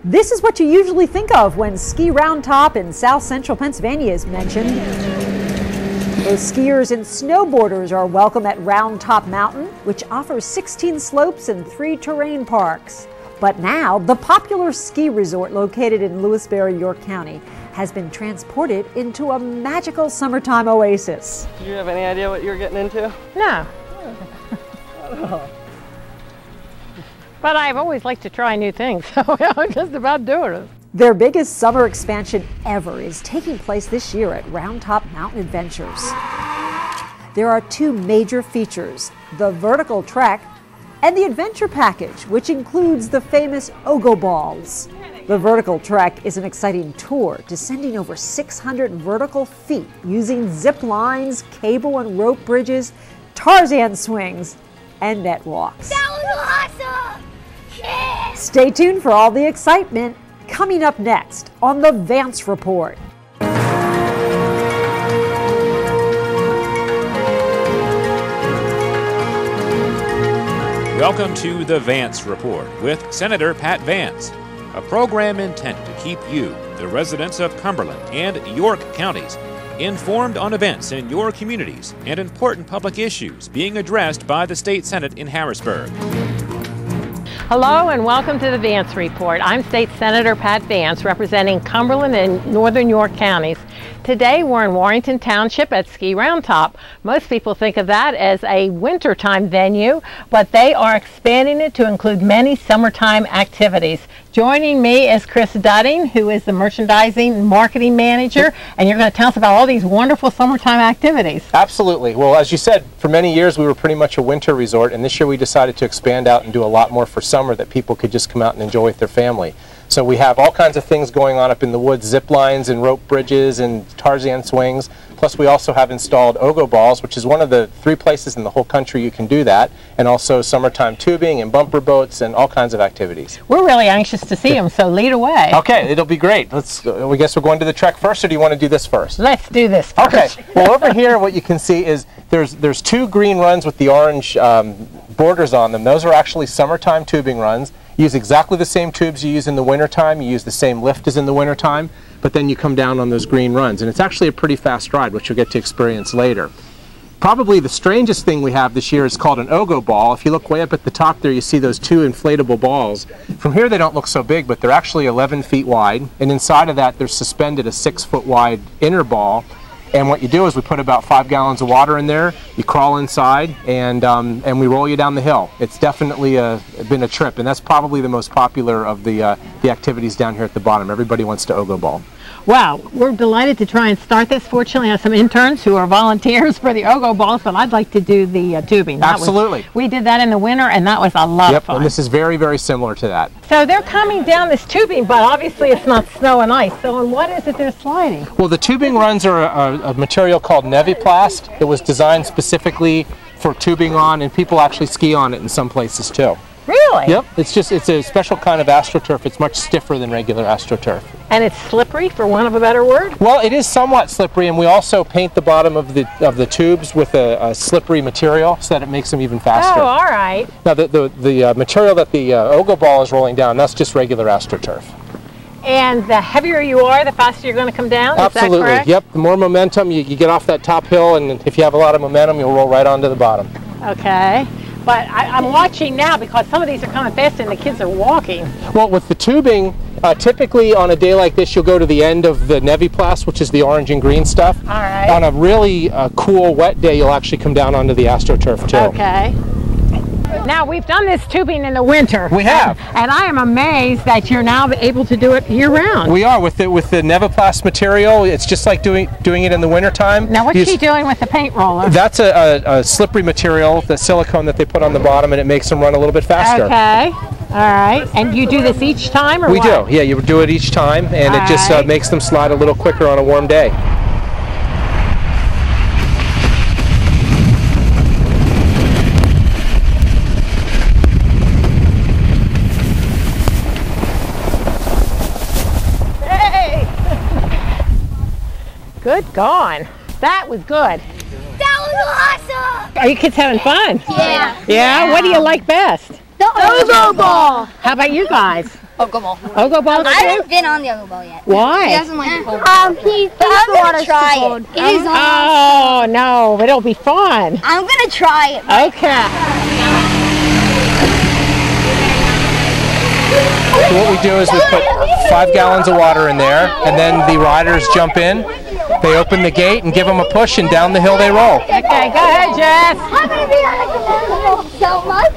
This is what you usually think of when Ski Roundtop in south central Pennsylvania is mentioned. Both skiers and snowboarders are welcome at Roundtop Mountain, which offers 16 slopes and 3 terrain parks. But now, the popular ski resort located in Lewisberry, York County, has been transported into a magical summertime oasis. Did you have any idea what you were getting into? No. But I've always liked to try new things, so I'm just about doing it. Their biggest summer expansion ever is taking place this year at Roundtop Mountain Adventures. There are 2 major features, the vertical trek and the adventure package, which includes the famous Ogo Balls. The vertical trek is an exciting tour, descending over 600 vertical feet using zip lines, cable and rope bridges, Tarzan swings, and net walks. That was awesome! Yeah! Stay tuned for all the excitement coming up next on the Vance Report. Welcome to the Vance Report with Senator Pat Vance, a program intended to keep you, the residents of Cumberland and York counties, informed on events in your communities and important public issues being addressed by the State Senate in Harrisburg. Hello and welcome to the Vance Report. I'm State Senator Pat Vance, representing Cumberland and Northern York counties. Today we're in Warrington Township at Ski Roundtop. Most people think of that as a wintertime venue, but they are expanding it to include many summertime activities. Joining me is Chris Dudding, who is the Merchandising and Marketing Manager, and you're going to tell us about all these wonderful summertime activities. Absolutely. Well, as you said, for many years we were pretty much a winter resort, and this year we decided to expand out and do a lot more for summer that people could just come out and enjoy with their family. So we have all kinds of things going on up in the woods, zip lines and rope bridges and Tarzan swings. Plus we also have installed Ogo Balls, which is one of the 3 places in the whole country you can do that, and also summertime tubing and bumper boats and all kinds of activities. We're really anxious to see them, so lead away. Okay, it'll be great. We guess we're going to the trek first, or do you want to do this first? Let's do this first. Okay, well over here what you can see is there's 2 green runs with the orange borders on them. Those are actually summertime tubing runs. You use exactly the same tubes you use in the wintertime. You use the same lift as in the wintertime, but then you come down on those green runs. And it's actually a pretty fast ride, which you'll get to experience later. Probably the strangest thing we have this year is called an Ogo Ball. If you look way up at the top there, you see those 2 inflatable balls. From here they don't look so big, but they're actually 11 feet wide. And inside of that, there's suspended a 6-foot wide inner ball. And what you do is we put about 5 gallons of water in there, you crawl inside, and we roll you down the hill. It's definitely been a trip, and that's probably the most popular of the activities down here at the bottom. Everybody wants to Ogo Ball. Wow, we're delighted to try and start this. Fortunately, I have some interns who are volunteers for the Ogo Balls, but I'd like to do the tubing. Absolutely. We did that in the winter, and that was a lot of fun. And this is very, very similar to that. So they're coming down this tubing, but obviously it's not snow and ice. So on what is it they're sliding? Well, the tubing runs are a material called Neviplast that was designed specifically for tubing on, and people actually ski on it in some places too. Really? Yep, it's a special kind of AstroTurf. It's much stiffer than regular AstroTurf. And it's slippery, for want of a better word? Well, it is somewhat slippery, and we also paint the bottom of the tubes with a slippery material so that it makes them even faster. Oh, all right. Now, the material that the Ogo Ball is rolling down, that's just regular AstroTurf. And the heavier you are, the faster you're going to come down? Absolutely. Is that correct? Yep, the more momentum, you get off that top hill, and if you have a lot of momentum, you'll roll right onto the bottom. Okay. But I'm watching now because some of these are coming fast and the kids are walking. Well, with the tubing, typically on a day like this, you'll go to the end of the Neviplast, which is the orange and green stuff. All right. On a really cool, wet day, you'll actually come down onto the AstroTurf too. Okay. Now, we've done this tubing in the winter. We have. And I am amazed that you're now able to do it year-round. We are. With the Neviplast material, it's just like doing it in the wintertime. Now, what's she doing with the paint roller? That's a slippery material, the silicone that they put on the bottom, and it makes them run a little bit faster. Okay. All right. And you do this each time, or we what? do. Yeah, you do it each time, and it just makes them slide a little quicker on a warm day. Good gone. That was good. That was awesome! Are you kids having fun? Yeah. Yeah? What do you like best? The Ogo Ball! How about you guys? Ogo Ball. Ogo Ball I too? haven't been on the Ogo Ball yet. Why? He doesn't like the cold. I'm gonna try it. It is Oh, no, but it'll be fun. I'm gonna try it. Okay. So what we do is we put 5 gallons of water in there, and then the riders jump in. They open the gate and give them a push, and down the hill they roll. Okay, go ahead, Jess. I'm gonna be on so much.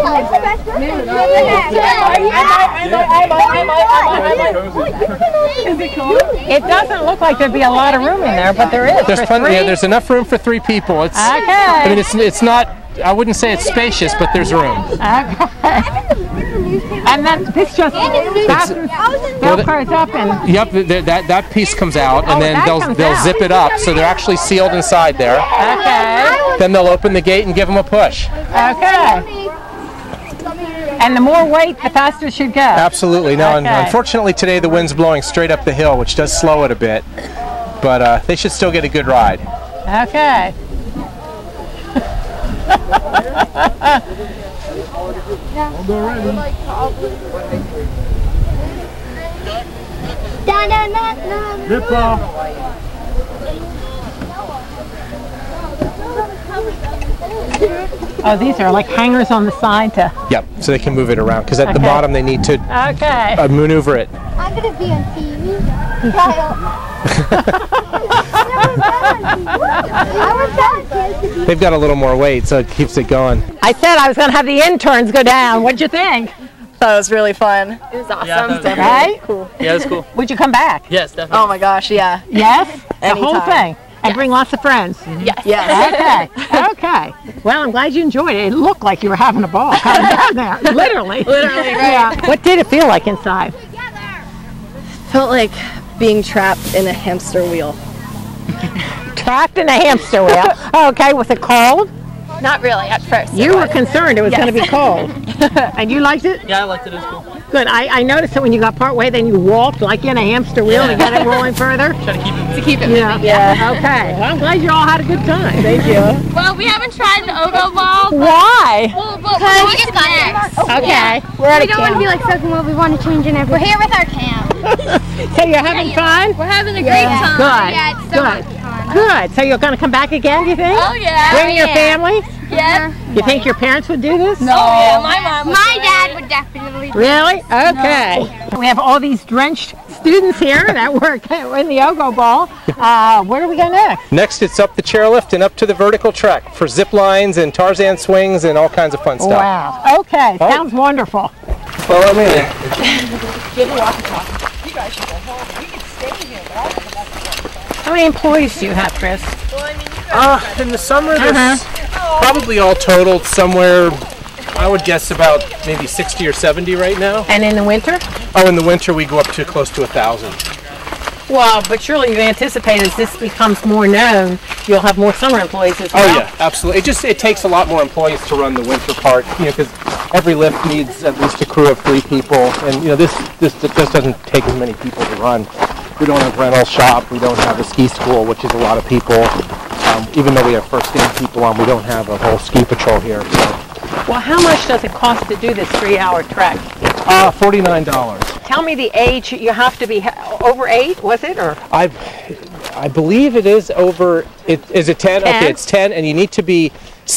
It doesn't look like there'd be a lot of room in there, but there is. There's for plenty. 3. Yeah, there's enough room for 3 people. It's. Okay. I mean, it's not. I wouldn't say it's spacious, but there's room. Okay. And then this just velcros up and. Yep, that piece comes out, and then they'll zip it up, so they're actually sealed inside there. Okay. Then they'll open the gate and give them a push. Okay. And the more weight, the faster it should go. Absolutely. No, Okay. unfortunately today the wind's blowing straight up the hill, which does slow it a bit, but they should still get a good ride. Okay. Oh, these are like hangers on the side to. Yep, so they can move it around, because at the Okay. bottom they need to Okay. maneuver it. I'm gonna be on TV. Kyle. They've got a little more weight, so it keeps it going. I said I was going to have the interns go down. What'd you think? That was really fun. It was awesome. Yeah, that was Right? cool. Yeah, it was cool. Would you come back? Yes, definitely. Oh my gosh, yeah. Yes? The whole Anytime. thing? And bring lots of friends? Yes. Yes. Okay. Okay. Well, I'm glad you enjoyed it. It looked like you were having a ball coming down there. Literally. Literally, right. Yeah. What did it feel like inside? Felt like being trapped in a hamster wheel. Trapped in a hamster wheel. Okay. Was it cold? Not really at first. You were concerned it was going to be cold. And you liked it? Yeah, I liked it. It was cool. Good. I noticed that when you got part way, then you walked like in a hamster wheel to get it rolling further. Try to keep it. to keep it. Yeah. Yeah. Okay. Well, I'm glad you all had a good time. Thank you. Well, we haven't tried the Ogo Ball. Why? Well, we just got here. Okay. We don't want to be like stuck in what we want to change in everything. We're here with our camp. So you're having fun? We're having a great time. Good. Yeah, it's so much Good. fun. Good. So you're going to come back again, do you think? Oh, yeah. Bring your Yeah. family? Yeah. You think your parents would do this? Oh, yeah, my mom. My dad would definitely. Really? Okay. We have all these drenched students here that work in the Ogo Ball. Where do we go next? Next, it's up the chairlift and up to the vertical trek for zip lines and Tarzan swings and all kinds of fun stuff. Wow. Okay. Sounds wonderful. Follow me. How many employees do you have, Chris? In the summer, there's probably all totaled somewhere, I would guess about maybe 60 or 70 right now. And in the winter? Oh, in the winter we go up to close to 1,000. Well, but surely you anticipate as this becomes more known, you'll have more summer employees as well. Oh yeah, absolutely. It takes a lot more employees to run the winter part, because every lift needs at least a crew of 3 people, and this just doesn't take as many people to run. We don't have rental shop, we don't have a ski school, which is a lot of people. Even though we have first aid people on, we don't have a whole ski patrol here. So. Well, how much does it cost to do this 3-hour trek? $49. Tell me the age. You have to be over 8, was it? Or I believe it is over. Is it 10? 10? Okay, it's 10, and you need to be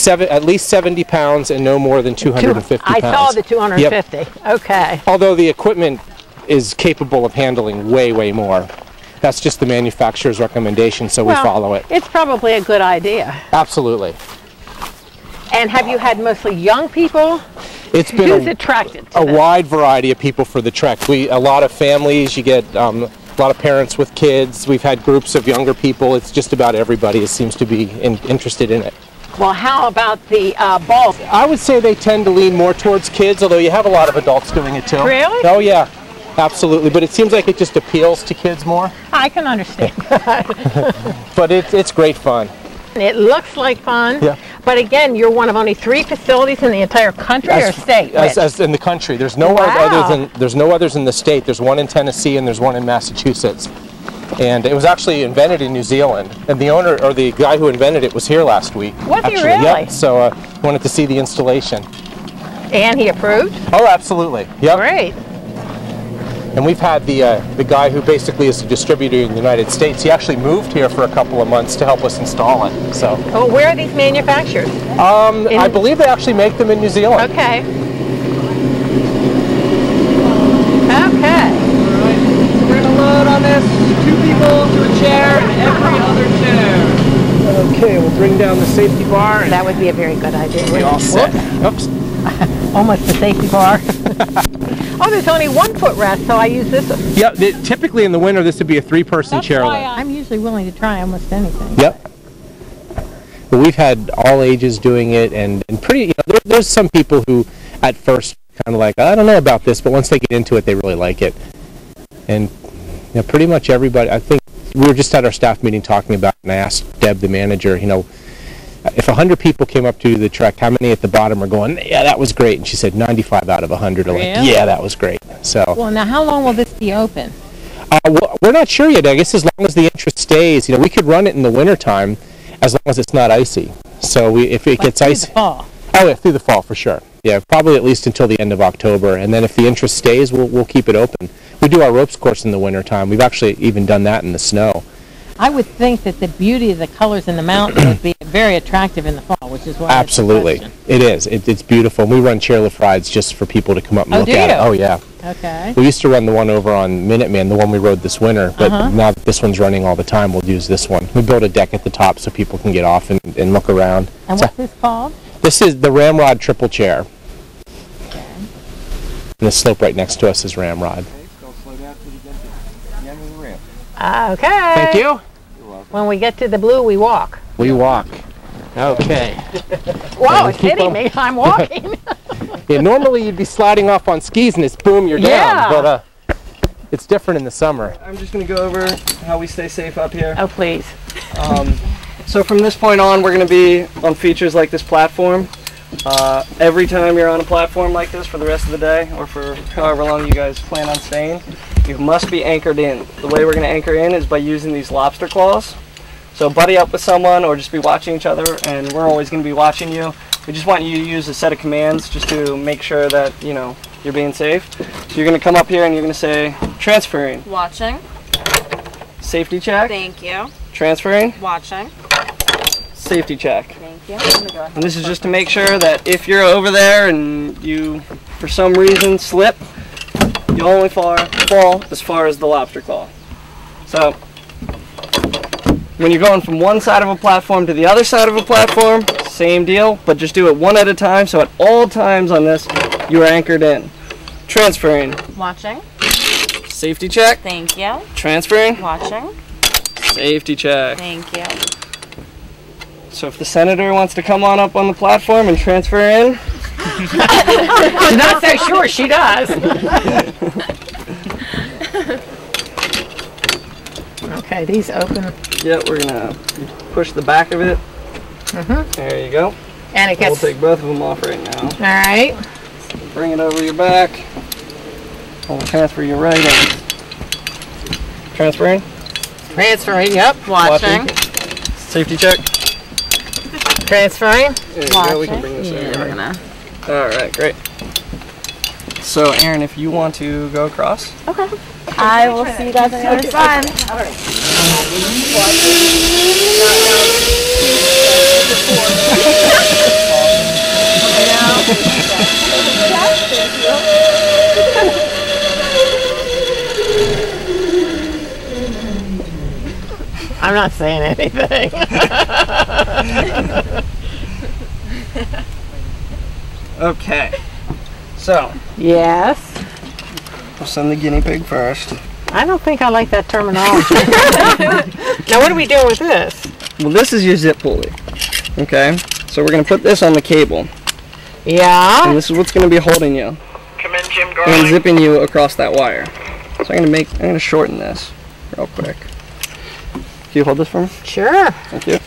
at least 70 pounds and no more than 250 pounds. I saw the 250. Yep. Okay. Although the equipment is capable of handling way, way more. That's just the manufacturer's recommendation, so we follow it. It's probably a good idea. Absolutely. And have you had mostly young people? It's been Who's attracted to a this? wide variety of people for the trek. A lot of families, you get a lot of parents with kids. We've had groups of younger people. It's just about everybody seems to be interested in it. Well, how about the balls? I would say they tend to lean more towards kids, although you have a lot of adults doing it too. Really? Oh yeah, absolutely. But it seems like it just appeals to kids more. I can understand. But it's great fun. It looks like fun. Yeah. But again, you're one of only 3 facilities in the entire country or state? As in the country. There's no there's no others in the state. There's one in Tennessee and there's one in Massachusetts. And it was actually invented in New Zealand. And the owner, or the guy who invented it, was here last week. Was he actually. really? Yep. So wanted to see the installation. And he approved? Oh, absolutely. Yep. Great. And we've had the guy who basically is the distributor in the United States. He actually moved here for a couple of months to help us install it. So. Oh, where are these manufactured? I believe they actually make them in New Zealand. Okay. Okay. All right. So we're gonna load on this 2 people to a chair and every other chair. Okay, we'll bring down the safety bar. And That would be a very good idea. we all set. Oops. Almost the safety bar. Oh, there's only 1 footrest, so I use this one. Yeah, typically in the winter this would be a 3-person chair. That's why I'm usually willing to try almost anything. Yep. But we've had all ages doing it, and pretty. There's some people who, at first, kind of like, I don't know about this, but once they get into it, they really like it. And pretty much everybody. I think we were just at our staff meeting talking about it, and I asked Deb, the manager, if 100 people came up to the trek, how many at the bottom are going, yeah, that was great? And she said 95 out of 100 are like, yeah, that was great. So. Well, now how long will this be open? Well, we're not sure yet. I guess as long as the interest stays, we could run it in the wintertime as long as it's not icy. So if it gets icy. Through the fall. Oh, yeah, through the fall for sure. Yeah, probably at least until the end of October. And then if the interest stays, we'll keep it open. We do our ropes course in the wintertime. We've actually even done that in the snow. I would think that the beauty of the colors in the mountain would be very attractive in the fall, which is why Absolutely. It is. It's beautiful. We run chairlift rides just for people to come up and look at it. Oh, yeah. Okay. We used to run the one over on Minuteman, the one we rode this winter, but now that this one's running all the time, we'll use this one. We built a deck at the top so people can get off and look around. And what's this called? This is the Ramrod Triple Chair. Okay. And the slope right next to us is Ramrod. Okay. Thank you. When we get to the blue, we walk. We walk. Okay. Whoa, it's hitting me. I'm walking. Yeah, normally you'd be sliding off on skis and it's boom, you're down. But it's different in the summer. I'm just going to go over how we stay safe up here. Oh, please. So from this point on, we're going to be on features like this platform. Every time you're on a platform like this for the rest of the day, or for however long you guys plan on staying, you must be anchored in. The way we're going to anchor in is by using these lobster claws. So buddy up with someone or just be watching each other, and we're always going to be watching you. We just want you to use a set of commands just to make sure that, you're being safe. So you're going to come up here and you're going to say, transferring. Watching. Safety check. Thank you. Transferring. Watching. Safety check. Thank you. And this is just to make sure that if you're over there and you, for some reason, slip, you only fall as far as the lobster claw. So, when you're going from one side of a platform to the other side of a platform, same deal, but just do it one at a time, so at all times on this, you are anchored in. Transferring. Watching. Safety check. Thank you. Transferring. Watching. Safety check. Thank you. So if the senator wants to come on up on the platform and transfer in. She's not so sure she does. Okay, these open. Yeah, we're gonna push the back of it. There you go. And it gets. We'll take both of them off right now. All right. Bring it over your back. We'll transfer you right in. Transferring. Transferring. Yep. Watching. Safety check. Transferring. There you go. We can bring this over. All right, great. So, Aaron, if you want to go across. Okay. I will see you guys on the other side. I'm not saying anything. Okay. So. Yes. We'll send the guinea pig first. I don't think I like that terminology. Now, what are we doing with this? Well, this is your zip pulley. Okay. So we're going to put this on the cable. Yeah. And this is what's going to be holding you. Come in, Jim Garland. And zipping you across that wire. So I'm going to shorten this real quick. Can you hold this for me? Sure. Thank you.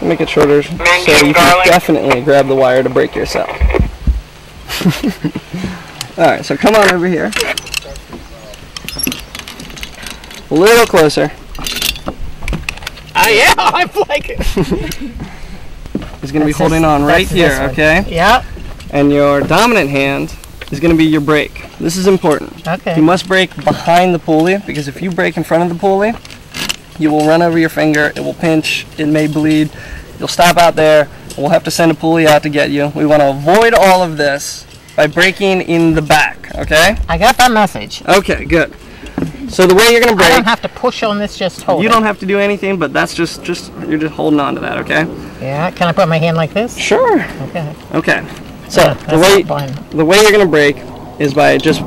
Make it shorter so you can definitely grab the wire to break yourself. Alright, so come on over here. A little closer. Oh yeah, I like it. He's going to be holding on right here, okay? Yep. and your dominant hand is going to be your brake. This is important. Okay. You must brake behind the pulley, because if you brake in front of the pulley, you will run over your finger, it will pinch, it may bleed, you'll stop out there, and we'll have to send a pulley out to get you. We want to avoid all of this by braking in the back, okay? I got that message. Okay, good. So the way you're going to I don't brake, have to push on this, just hold you it. don't have to do anything, but that's just you're just holding on to that, okay? Yeah, can I put my hand like this? Sure. Okay. Okay. So Yeah, the that's not fine. way you're going to brake is by just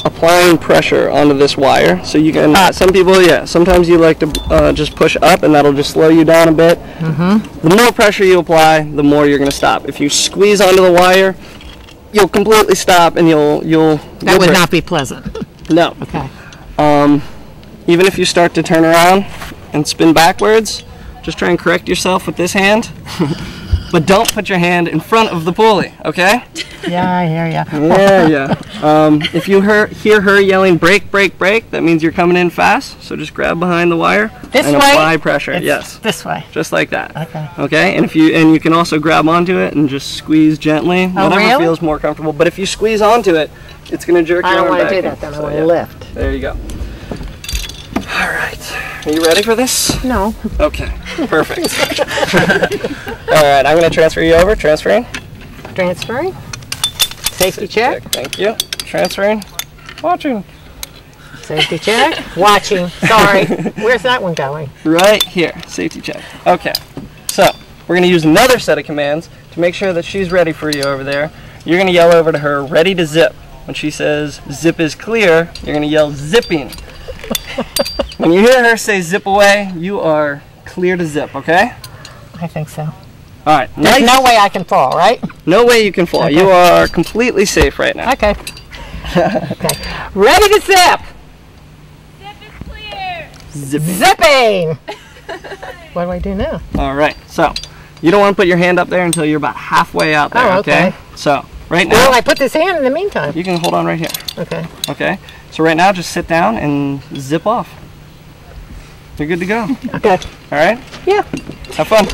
applying pressure onto this wire. So you can, some people, sometimes you like to just push up, and that'll just slow you down a bit. The more pressure you apply, the more you're going to stop. If you squeeze onto the wire, you'll completely stop, and you'll That would not be pleasant. No. Okay. Even if you start to turn around and spin backwards, just try and correct yourself with this hand. But don't put your hand in front of the pulley, okay? Yeah, I hear ya. Yeah. If you hear her yelling, brake, brake, brake, that means you're coming in fast. So just grab behind the wire This and way? apply pressure. It's yes. this way. Just like that. Okay. Okay. And you can also grab onto it and just squeeze gently, whatever really? feels more comfortable. But if you squeeze onto it, it's going to jerk I your don't arm want back. to do that then. I So, want to lift. There you go. All right. Are you ready for this? No. Okay. Perfect. All right. I'm going to transfer you over. Transferring. Transferring. Safety check. Thank you. Transferring. Watching. Safety check. Watching. Sorry. Where's that one going? Right here. Safety check. Okay. So we're going to use another set of commands to make sure that she's ready for you over there. You're going to yell over to her, ready to zip. When she says zip is clear, you're going to yell zipping. When you hear her say zip away, you are clear to zip, okay? I think so. All right. There's no way I can fall, right? No way you can fall. Okay. You are completely safe right now. Okay. Okay. Ready to zip. Zip is clear. Zipping. What do I do now? All right. So you don't want to put your hand up there until you're about halfway out there, Oh, okay. So right Where now, will I put this hand in the meantime? you can hold on right here. Okay. Okay. So right now, just sit down and zip off. You're good to go. Okay. All right? Yeah. Have fun.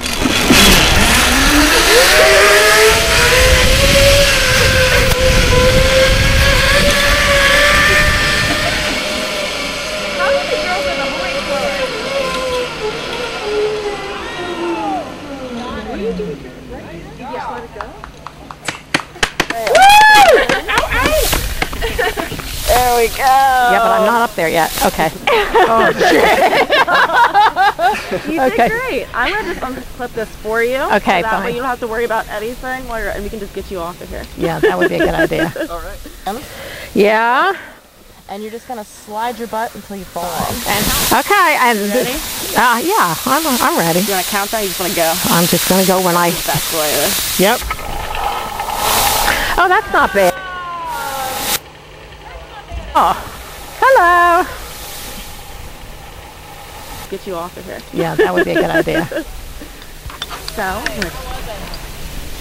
There we go. Yeah, but I'm not up there yet. Okay. Oh, You did great. I'm going to just unclip this for you. Okay, so that fine. way you don't have to worry about anything while you're, and we can just get you off of here. Yeah, that would be a good idea. All right. Yeah. And you're just going to slide your butt until you fall off. And okay. And Ready? yeah, I'm ready. You want to count down? You just want to go. I'm just gonna go when I. That's the way. Yep. Oh, that's not bad. Oh, hello. Get you off of here. Yeah, that would be a good idea. So, I'm gonna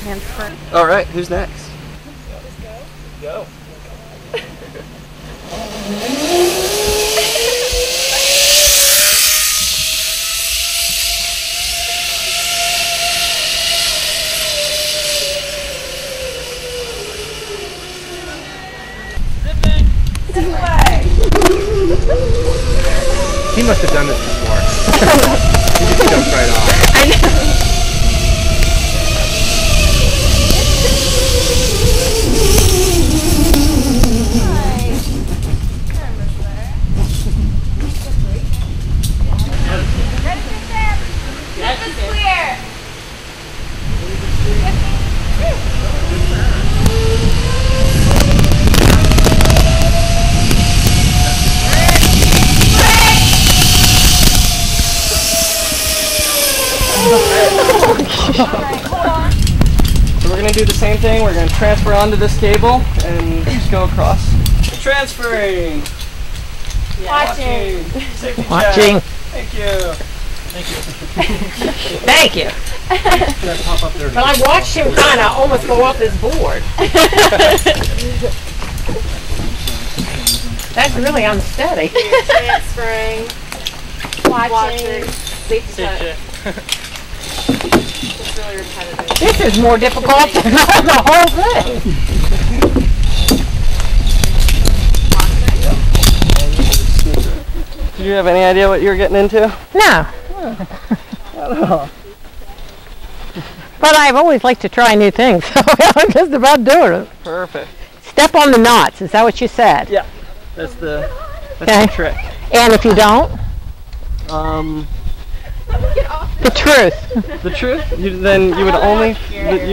transfer. All right. Who's next? Go. He must have done this before. He just jumped right off. I know. So we're going to do the same thing. We're going to transfer onto this cable and just go across. Transferring. Watching. Safety check. Watching. Thank you. Thank you. Pop up there. But I watched him kind of almost go off his board. That's really unsteady. Transferring. Watching. Safety check. It's really repetitive. This is more difficult than the whole thing. Did you have any idea what you were getting into? No. Not at all. But I've always liked to try new things, so I'm just about doing it. Perfect. Step on the knots, is that what you said? Yeah, that's the Okay. trick. And if you don't? The truth. The truth? Then you would only,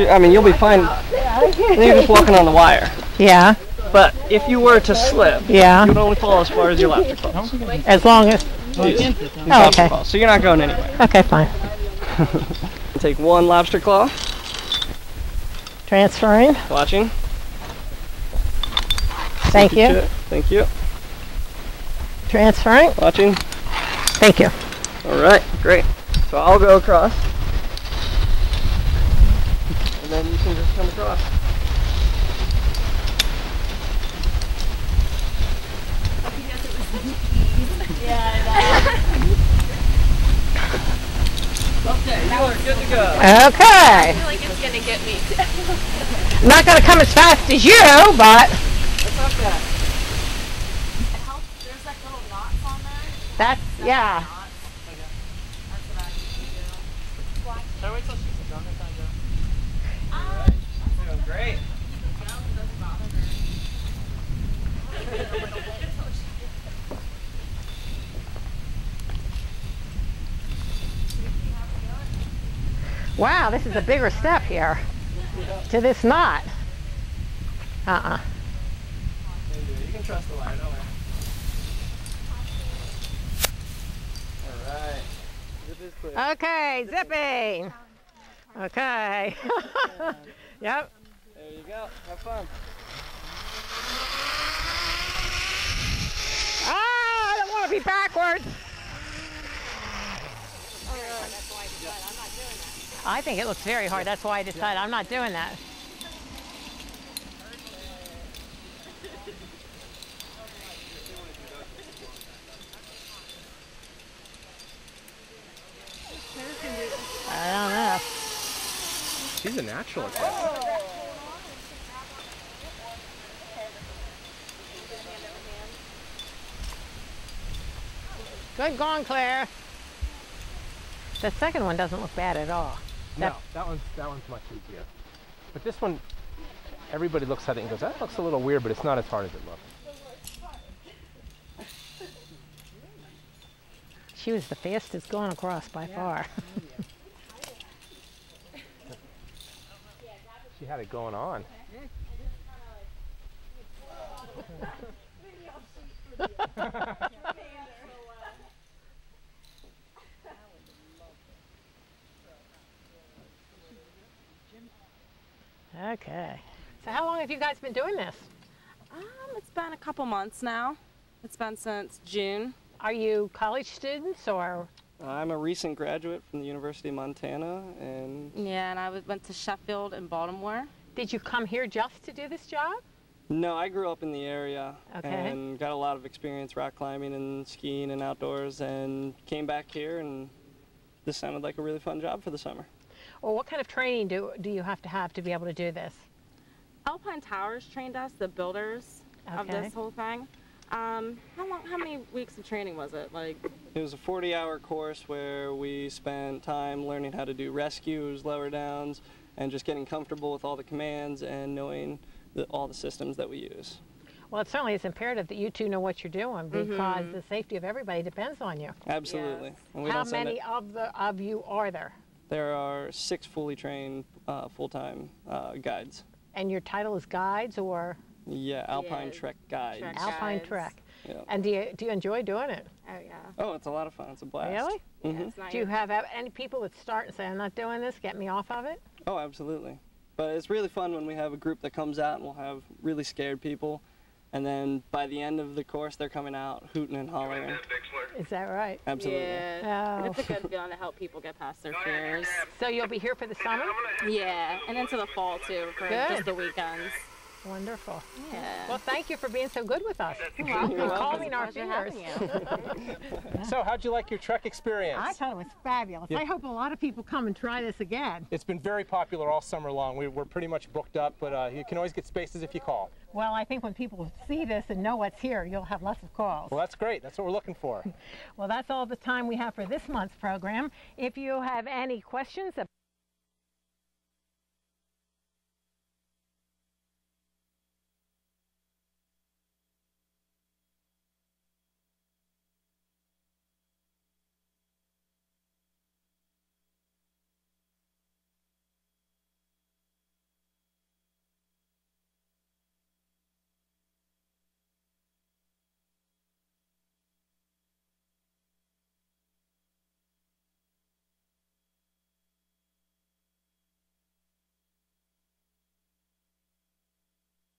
I mean, you'll be fine. Then you're just walking on the wire. Yeah. But if you were to slip, Yeah. you would only fall as far as your lobster claws. As long as... Oh, okay. So you're not going anywhere. Okay, fine. Take one lobster claw. Transferring. Watching. Thank you. Thank you. Transferring. Watching. Thank you. All right, great. So I'll go across. And then you can just come across. Okay, you are good to go. Okay. I feel like it's gonna get me. I'm not going to come as fast as you, but... That's not bad. It helps. There's like little knots on there. That's, yeah. That's what I usually do. Can I wait till she's done this time, Joe? Alright. Doing great. Doesn't bother her. Wow, this is a bigger step here to this knot. Uh-uh. You can trust the wire, don't worry. Alright. Zip is clear. Okay, zipping. Okay. Yep. There you go. Have fun. Ah, I don't want to be backwards. I think it looks very hard. That's why I decided I'm not doing that. I don't know. She's a natural at this. Good going, Claire. The second one doesn't look bad at all. No, that one's much easier. But this one, everybody looks at it and goes, that looks a little weird, but it's not as hard as it looks. She was the fastest going across by far. She had it going on. Okay. So how long have you guys been doing this? It's been a couple months now. It's been since June. Are you college students or? I'm a recent graduate from the University of Montana, and Yeah, and I went to Sheffield and Baltimore. Did you come here just to do this job? no, I grew up in the area Okay. and got a lot of experience rock climbing and skiing and outdoors, and came back here, and this sounded like a really fun job for the summer. Or what kind of training do you have to be able to do this? Alpine Towers trained us, the builders of Okay. this whole thing. How many weeks of training was it? Like, It was a 40-hour course where we spent time learning how to do rescues, lower downs, and just getting comfortable with all the commands and knowing all the systems that we use. Well, it certainly is imperative that you two know what you're doing because the safety of everybody depends on you. Absolutely. Yes. And we How don't send many it. of you are there? There are 6 fully trained full-time guides. And your title is guides or Yeah, Alpine Yeah, Trek guides. Trek. Alpine Guides. Trek? Yeah. And do you enjoy doing it? oh yeah. Oh, it's a lot of fun. It's a blast. Really? Mhm. It's not Do you your- have any people that start and say, I'm not doing this, get me off of it? Oh, absolutely. But it's really fun when we have a group that comes out and we'll have really scared people. And then by the end of the course, they're coming out hooting and hollering. Is that right? Absolutely. Yeah. Oh. It's a good feeling to help people get past their fears. So you'll be here for the summer? Yeah, and into the fall too for Good. just the weekends. Wonderful. Yeah. Well, thank you for being so good with us. You're welcome. And calming It's a our pleasure fears. So how'd you like your Trek experience? I thought it was fabulous. Yeah. I hope a lot of people come and try this again. It's been very popular all summer long. We're pretty much booked up, but you can always get spaces if you call. Well, I think when people see this and know what's here, you'll have lots of calls. Well, that's great. That's what we're looking for. Well, that's all the time we have for this month's program. If you have any questions